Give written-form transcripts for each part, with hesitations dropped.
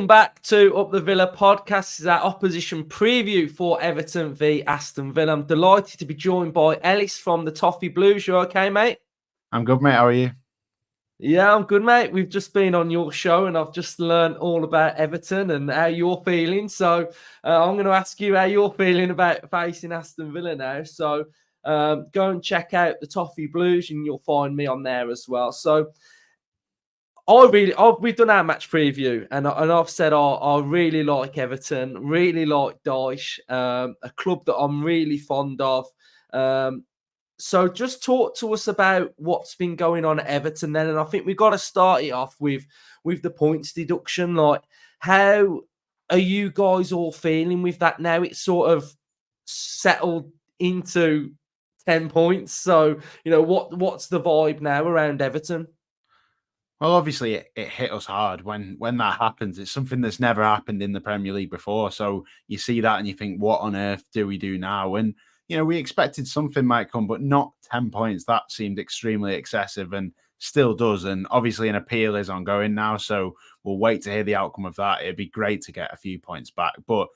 welcome back to Up the Villa podcast. This is our opposition preview for Everton v Aston Villa. I'm delighted to be joined by Ellis from the Toffee Blues. You okay, mate? I'm good, mate. How are you? Yeah, I'm good, mate. We've just been on your show and I've just learned all about Everton and how you're feeling. So I'm going to ask you how you're feeling about facing Aston Villa now. So go and check out the Toffee Blues and you'll find me on there as well. So we've done our match preview and I've said I really like Everton, really like Dyche, a club that I'm really fond of. So just talk to us about what's been going on at Everton then. And I think we've got to start it off with the points deduction. Like, how are you guys all feeling with that now? It's sort of settled into 10 points. So, what's the vibe now around Everton? Well, obviously, it hit us hard when that happens. It's something that's never happened in the Premier League before. So you see that and you think, what on earth do we do now? And, we expected something might come, but not 10 points. That seemed extremely excessive and still does. And obviously, an appeal is ongoing now. So we'll wait to hear the outcome of that. It'd be great to get a few points back. But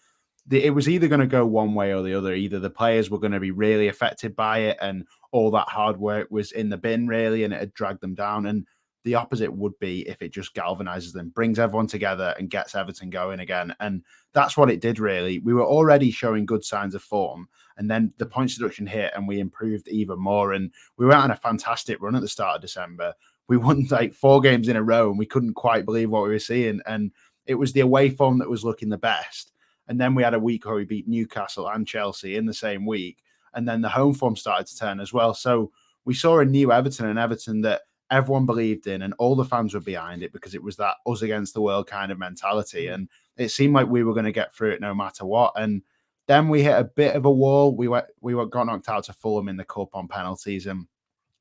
it was either going to go one way or the other. Either the players were going to be really affected by it and all that hard work was in the bin, really, and it had dragged them down. And the opposite would be if it just galvanizes them, brings everyone together and gets Everton going again. And that's what it did, really. We were already showing good signs of form. And then the points deduction hit and we improved even more. And we went on a fantastic run at the start of December. We won like 4 games in a row and we couldn't quite believe what we were seeing. And it was the away form that was looking the best. And then we had a week where we beat Newcastle and Chelsea in the same week. And then the home form started to turn as well. So we saw a new Everton, an Everton that everyone believed in and all the fans were behind it because it was that us against the world kind of mentality. And it seemed like we were going to get through it no matter what. And then we hit a bit of a wall. We got knocked out to Fulham in the cup on penalties and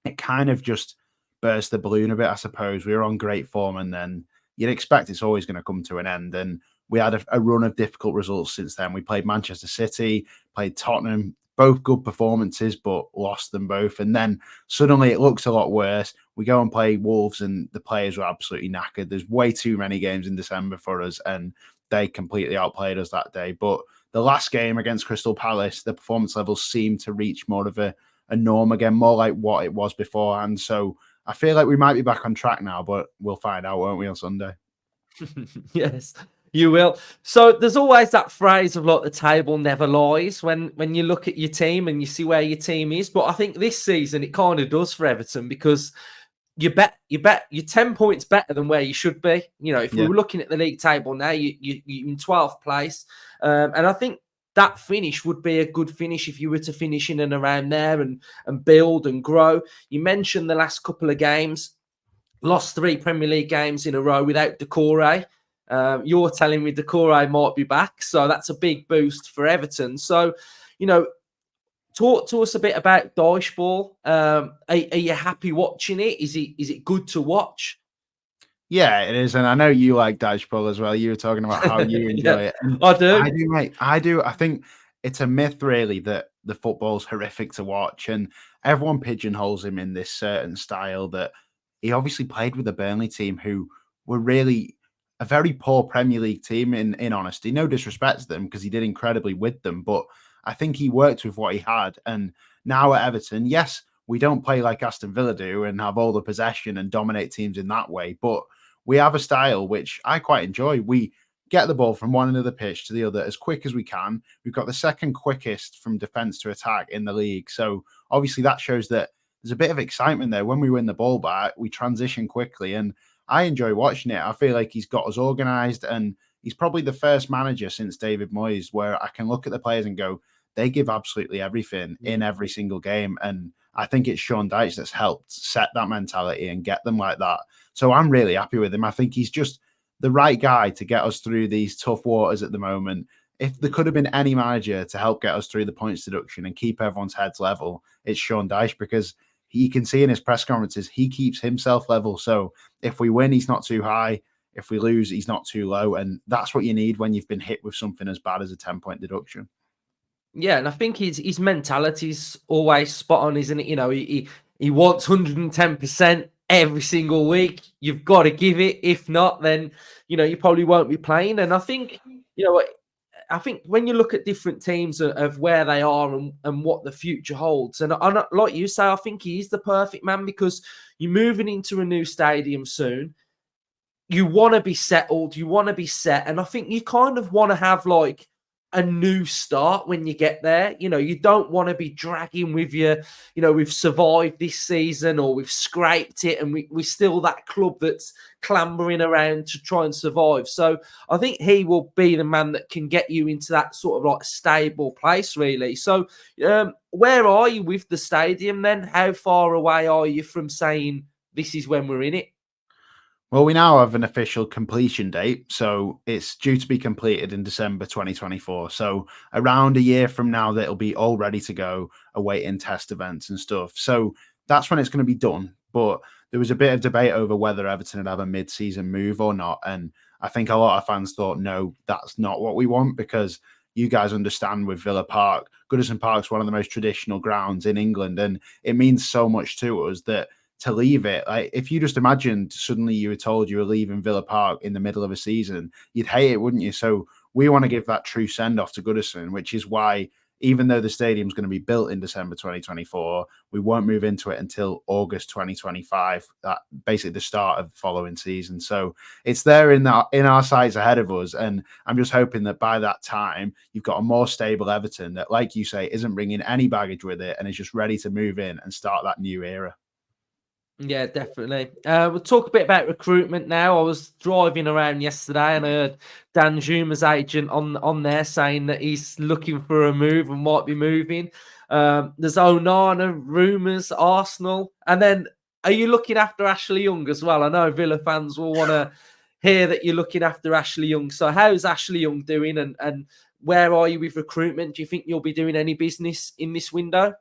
it kind of just burst the balloon a bit, I suppose. We were on great form and then you'd expect it's always going to come to an end. And we had a run of difficult results since then. We played Manchester City, played Tottenham, both good performances, but lost them both. And then suddenly it looks a lot worse. We go and play Wolves and the players were absolutely knackered. There's way too many games in December for us and they completely outplayed us that day. But the last game against Crystal Palace, the performance levels seemed to reach more of a norm again, more like what it was beforehand. So I feel like we might be back on track now, but we'll find out, won't we, on Sunday? Yes, you will. So there's always that phrase of like the table never lies when you look at your team and you see where your team is. But I think this season it kind of does for Everton because you bet you're 10 points better than where you should be. If we were looking at the league table now, you're in 12th place. And I think that finish would be a good finish if you were to finish in and around there and build and grow. You mentioned the last couple of games, lost 3 Premier League games in a row without Doucouré. You're telling me Doucouré might be back. So that's a big boost for Everton. So, talk to us a bit about Dyche ball. Are you happy watching it? Is it good to watch? Yeah, it is. And I know you like Dyche ball as well. You were talking about how you enjoy it. And I do. I do, mate. I do. I think it's a myth, really, that the football's horrific to watch. And everyone pigeonholes him in this certain style that he obviously played with the Burnley team who were really a very poor Premier League team, in honesty. No disrespect to them because he did incredibly with them. But I think he worked with what he had. And now at Everton, yes, we don't play like Aston Villa do and have all the possession and dominate teams in that way. But we have a style which I quite enjoy. We get the ball from one end of the pitch to the other as quick as we can. We've got the second quickest from defence to attack in the league. So obviously that shows that there's a bit of excitement there. When we win the ball back, we transition quickly. And I enjoy watching it. I feel like he's got us organised and he's probably the first manager since David Moyes where I can look at the players and go, they give absolutely everything in every single game. And I think it's Sean Dyche that's helped set that mentality and get them like that. So I'm really happy with him. I think he's just the right guy to get us through these tough waters at the moment. If there could have been any manager to help get us through the points deduction and keep everyone's heads level, it's Sean Dyche because you can see in his press conferences, he keeps himself level. So if we win, he's not too high. If we lose, he's not too low. And that's what you need when you've been hit with something as bad as a 10-point deduction. Yeah, and I think his mentality's always spot on, isn't it? He wants 110% every single week. You've got to give it. If not, then you probably won't be playing. And I think you know I think when you look at different teams of where they are and what the future holds, and like you say, I think he's the perfect man because you're moving into a new stadium soon. You want to be settled, you want to be set, and I think you kind of want to have like a new start when you get there. You don't want to be dragging with you. We've survived this season or we've scraped it, and we're still that club that's clambering around to try and survive. So I think he will be the man that can get you into that sort of like stable place, really. So where are you with the stadium then? How far away are you from saying this is when we're in it? Well, we now have an official completion date, so it's due to be completed in December 2024. So around a year from now, that it'll be all ready to go, awaiting test events and stuff. So that's when it's going to be done. But there was a bit of debate over whether Everton would have a mid-season move or not, and I think a lot of fans thought, no, that's not what we want, because you guys understand with Villa Park, Goodison Park's one of the most traditional grounds in England, and it means so much to us that to leave it, like if you just imagined suddenly you were told you were leaving Villa Park in the middle of a season, you'd hate it, wouldn't you? So we want to give that true send off to Goodison, which is why, even though the stadium's going to be built in December 2024, we won't move into it until August 2025. That basically the start of the following season. So it's there in our sights ahead of us, and I'm just hoping that by that time you've got a more stable Everton that, like you say, isn't bringing any baggage with it and is just ready to move in and start that new era. Yeah, definitely. We'll talk a bit about recruitment now. I was driving around yesterday and I heard Dan Juma's agent on there saying that he's looking for a move and might be moving. There's Onana, rumours, Arsenal. And then are you looking after Ashley Young as well? I know Villa fans will want to hear that you're looking after Ashley Young. So how's Ashley Young doing and where are you with recruitment? Do you think you'll be doing any business in this window?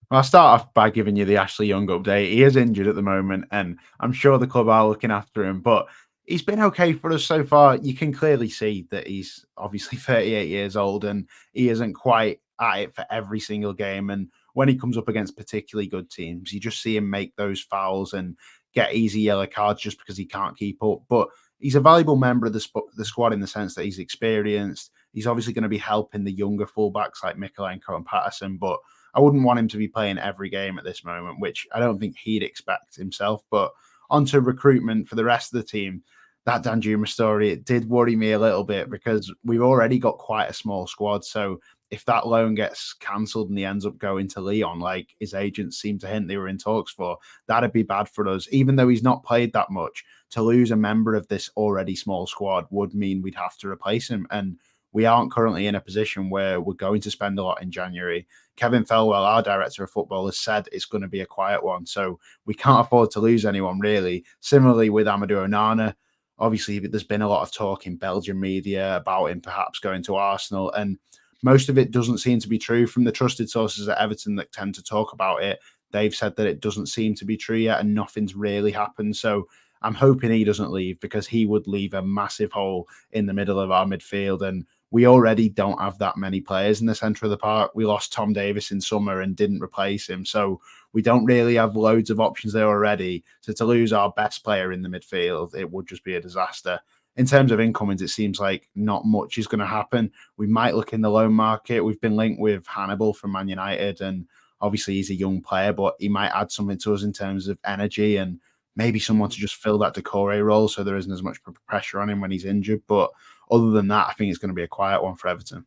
Well, I'll start off by giving you the Ashley Young update. He is injured at the moment, and I'm sure the club are looking after him, but he's been okay for us so far. You can clearly see that he's obviously 38 years old and he isn't quite at it for every single game. And when he comes up against particularly good teams, you just see him make those fouls and get easy yellow cards just because he can't keep up. But he's a valuable member of the squad in the sense that he's experienced. He's obviously going to be helping the younger fullbacks like Mikalenko and Patterson, but I wouldn't want him to be playing every game at this moment, which I don't think he'd expect himself. But onto recruitment for the rest of the team, that Danjuma story, it did worry me a little bit because we've already got quite a small squad. So if that loan gets cancelled and he ends up going to Lyon, like his agents seem to hint they were in talks for, that'd be bad for us. Even though he's not played that much, to lose a member of this already small squad would mean we'd have to replace him. And we aren't currently in a position where we're going to spend a lot in January. Kevin Felwell, our director of football, has said it's going to be a quiet one. So we can't afford to lose anyone, really. Similarly with Amadou Onana, obviously there's been a lot of talk in Belgian media about him perhaps going to Arsenal. And most of it doesn't seem to be true. From the trusted sources at Everton that tend to talk about it, they've said that it doesn't seem to be true yet and nothing's really happened. So I'm hoping he doesn't leave because he would leave a massive hole in the middle of our midfield. And we already don't have that many players in the centre of the park. We lost Tom Davis in summer and didn't replace him. So we don't really have loads of options there already. So to lose our best player in the midfield, it would just be a disaster. In terms of incomings, it seems like not much is going to happen. We might look in the loan market. We've been linked with Hannibal from Man United, and obviously he's a young player, but he might add something to us in terms of energy and maybe someone to just fill that Decore role so there isn't as much pressure on him when he's injured. But other than that, I think it's going to be a quiet one for Everton.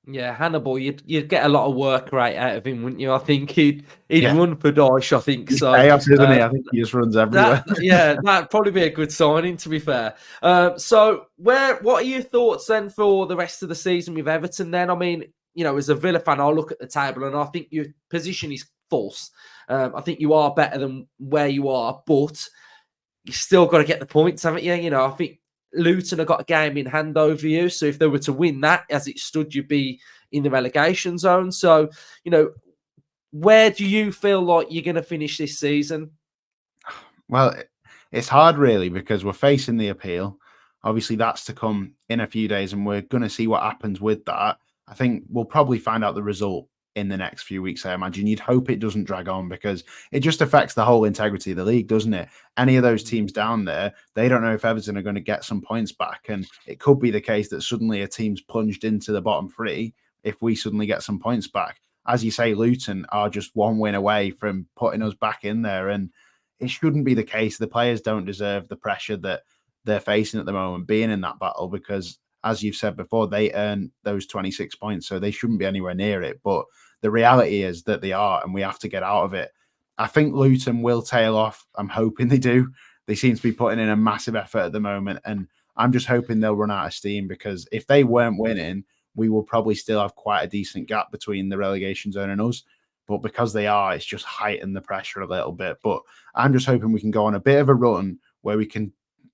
Yeah, Hannibal, you'd get a lot of work right out of him, wouldn't you? I think he'd Yeah. run for Dyche, I think. He's So chaos, isn't he? I think he just runs everywhere. that'd probably be a good signing, to be fair. So what are your thoughts then for the rest of the season with Everton then? I mean, as a Villa fan, I look at the table and I think your position is false. I think you are better than where you are, but you still got to get the points, haven't you? I think Luton have got a game in hand over you. So if they were to win that, as it stood, you'd be in the relegation zone. So, where do you feel like you're going to finish this season? Well, it's hard really because we're facing the appeal. Obviously, that's to come in a few days, and we're going to see what happens with that. I think we'll probably find out the result in the next few weeks, I imagine. You'd hope it doesn't drag on because it just affects the whole integrity of the league, doesn't it? Any of those teams down there, they don't know if Everton are going to get some points back. And it could be the case that suddenly a team's plunged into the bottom three if we suddenly get some points back. As you say, Luton are just one win away from putting us back in there. And it shouldn't be the case. The players don't deserve the pressure that they're facing at the moment, being in that battle, because as you've said before, they earn those 26 points, so they shouldn't be anywhere near it. But the reality is that they are, and we have to get out of it. I think Luton will tail off. I'm hoping they do. They seem to be putting in a massive effort at the moment, and I'm just hoping they'll run out of steam, because if they weren't winning, we will probably still have quite a decent gap between the relegation zone and us. But because they are, it's just heightened the pressure a little bit. But I'm just hoping we can go on a bit of a run where we can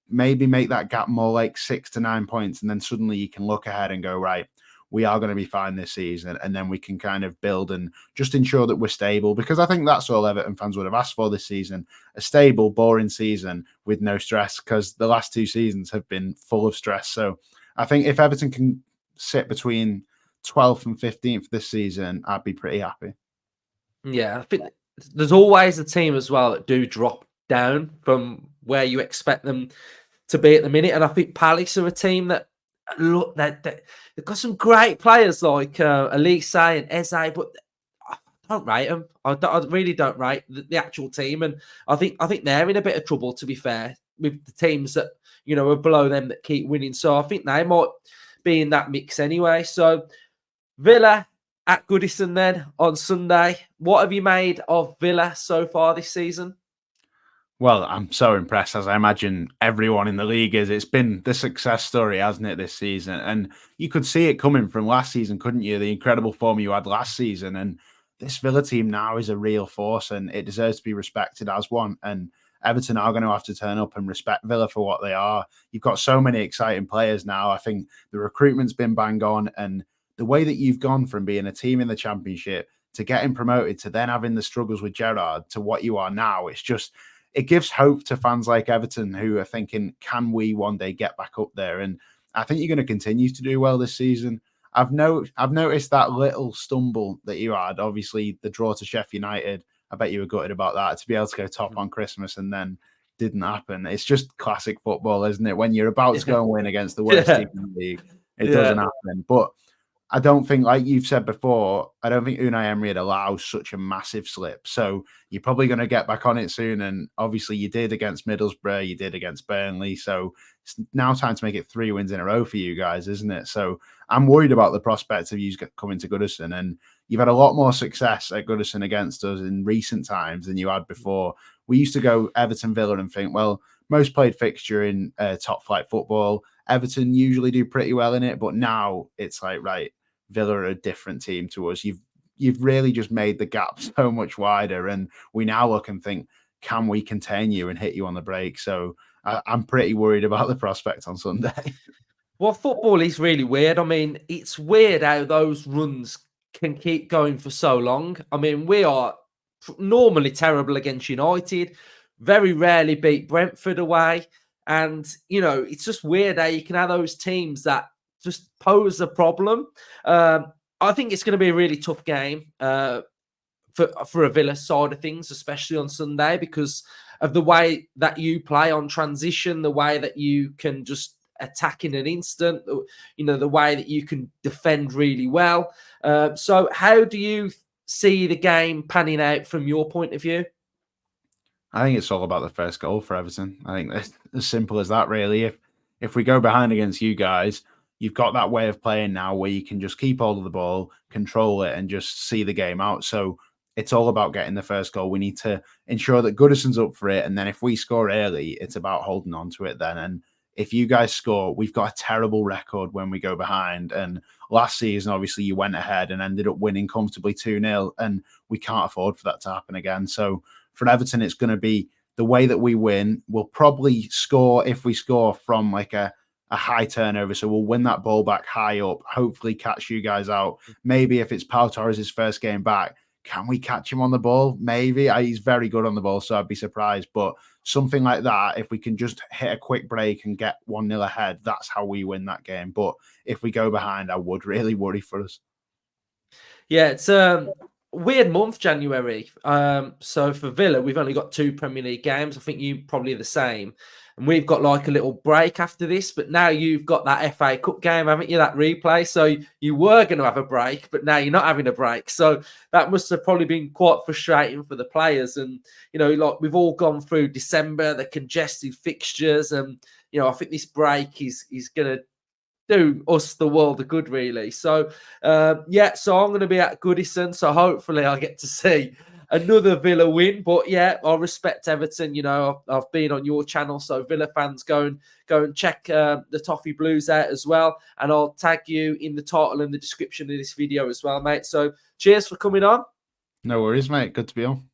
maybe make that gap more like 6 to 9 points. And then suddenly you can look ahead and go, right, we are going to be fine this season. And then we can kind of build and just ensure that we're stable, because I think that's all Everton fans would have asked for this season. A stable, boring season with no stress, because the last 2 seasons have been full of stress. So I think if Everton can sit between 12th and 15th this season, I'd be pretty happy. Yeah, I think there's always a team as well that do drop down from where you expect them to be at the minute. And I think Palace are a team that look they've got some great players like Elise and Eze, but I don't rate them. I really don't rate the actual team, and I think they're in a bit of trouble, to be fair, with the teams that are below them that keep winning. So I think they might be in that mix anyway. So Villa at Goodison then on Sunday. What have you made of Villa so far this season? Well, I'm so impressed, as I imagine everyone in the league is. It's been the success story, hasn't it, this season? And you could see it coming from last season, couldn't you? The incredible form you had last season. And this Villa team now is a real force, and it deserves to be respected as one. And Everton are going to have to turn up and respect Villa for what they are. You've got so many exciting players now. I think the recruitment's been bang on. And the way that you've gone from being a team in the Championship to getting promoted to then having the struggles with Gerrard to what you are now, it gives hope to fans like Everton who are thinking, can we one day get back up there? And I think you're going to continue to do well this season. I've noticed that little stumble that you had, obviously the draw to Sheffield United. I bet you were gutted about that, to be able to go top on Christmas and then didn't happen. It's just classic football, isn't it? When you're about to go and win against the worst team in the league, it doesn't happen. But I don't think, like you've said before, I don't think Unai Emery would allow such a massive slip. So you're probably going to get back on it soon. And obviously you did against Middlesbrough, you did against Burnley. So it's now time to make it 3 wins in a row for you guys, isn't it? So I'm worried about the prospects of you coming to Goodison. And you've had a lot more success at Goodison against us in recent times than you had before. We used to go Everton Villa and think, well, most played fixture in top flight football. Everton usually do pretty well in it. But now it's like, right, Villa are a different team to us. You've really just made the gap so much wider, and we now look and think, can we contain you and hit you on the break? So I'm pretty worried about the prospect on Sunday. Well, football is really weird. I mean, it's weird how those runs can keep going for so long. I mean, we are normally terrible against United, very rarely beat Brentford away. And, it's just weird how you can have those teams that just pose a problem. I think it's going to be a really tough game for a Villa side of things, especially on Sunday, because of the way that you play on transition, the way that you can just attack in an instant, the way that you can defend really well. So how do you see the game panning out from your point of view? I think it's all about the first goal for Everton. I think it's as simple as that, really. If we go behind against you guys, you've got that way of playing now where you can just keep hold of the ball, control it, and just see the game out. So it's all about getting the first goal. We need to ensure that Goodison's up for it. And then if we score early, it's about holding on to it then. And if you guys score, we've got a terrible record when we go behind. And last season, obviously, you went ahead and ended up winning comfortably 2-0. And we can't afford for that to happen again. So for Everton, it's going to be the way that we win. We'll probably score, if we score, from like a high turnover. So we'll win that ball back high up, hopefully catch you guys out. Maybe if it's Pau Torres' first game back, can we catch him on the ball? Maybe. He's very good on the ball, so I'd be surprised. But something like that, if we can just hit a quick break and get 1-0 ahead, that's how we win that game. But if we go behind, I would really worry for us. Yeah, it's a weird month, January. So for Villa, we've only got 2 Premier League games. I think you probably the same. And we've got like a little break after this, but now you've got that FA Cup game, haven't you? That replay. So you were going to have a break, but now you're not having a break. So that must have probably been quite frustrating for the players. And, like we've all gone through December, the congested fixtures. And, I think this break is going to do us the world of good, really. So, so I'm going to be at Goodison. So hopefully I get to see another Villa win. But yeah, I respect Everton. I've been on your channel, so Villa fans go and check the Toffee Blues out as well. And I'll tag you in the title and the description of this video as well, mate. So cheers for coming on. No worries, mate. Good to be on.